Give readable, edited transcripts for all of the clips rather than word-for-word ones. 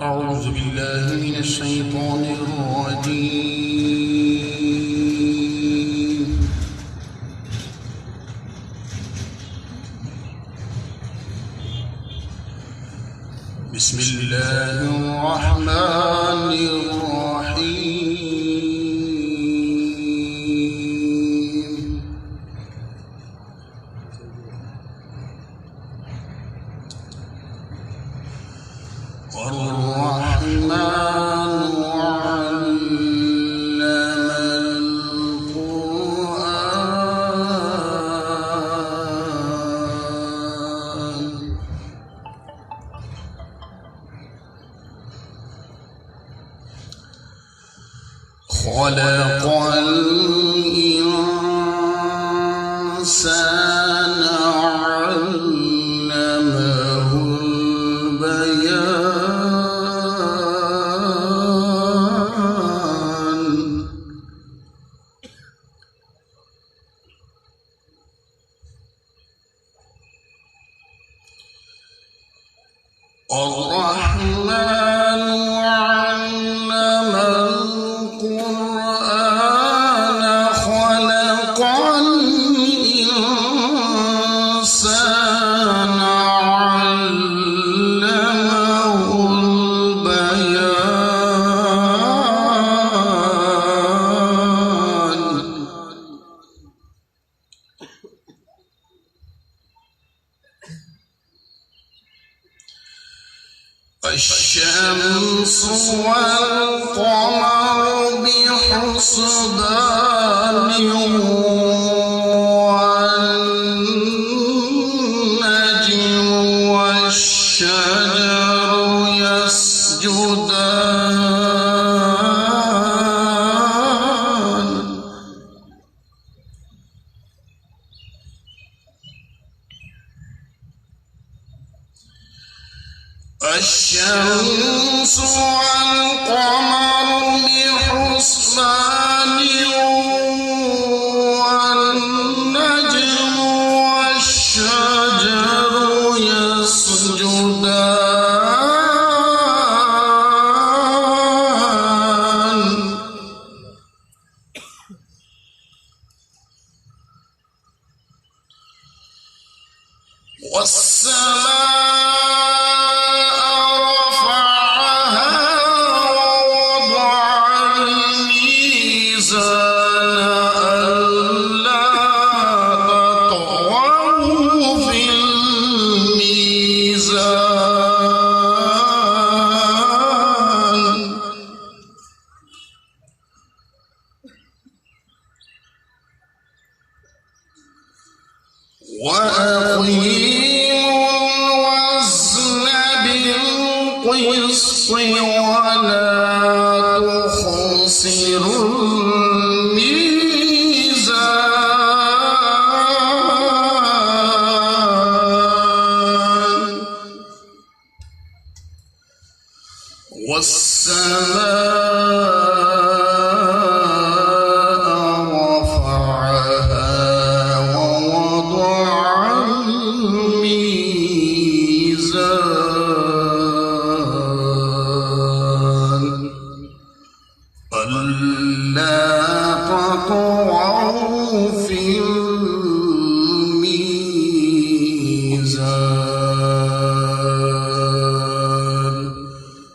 أعوذ بالله من الشيطان الرجيم. بسم الله الرحمن الرحيم. الرحمن علم القرآن. خلق الإنسان علمه البيان. الرحمن علم القرآن. خلق الإنسان علمه البيان. الشمس والقمر بحسبان والنجم والشجر يسجدان. الشمس والقمر بحسبان والنجم والشجر يسجدان. وأقيموا الوزن بالقسط ولا تخسروا الميزان. والسماء رفعها ووضع الميزان. ألا تطغوا في الميزان.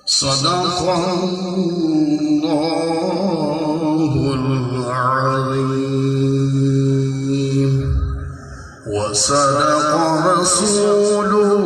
صدق الله العظيم وصدق رسوله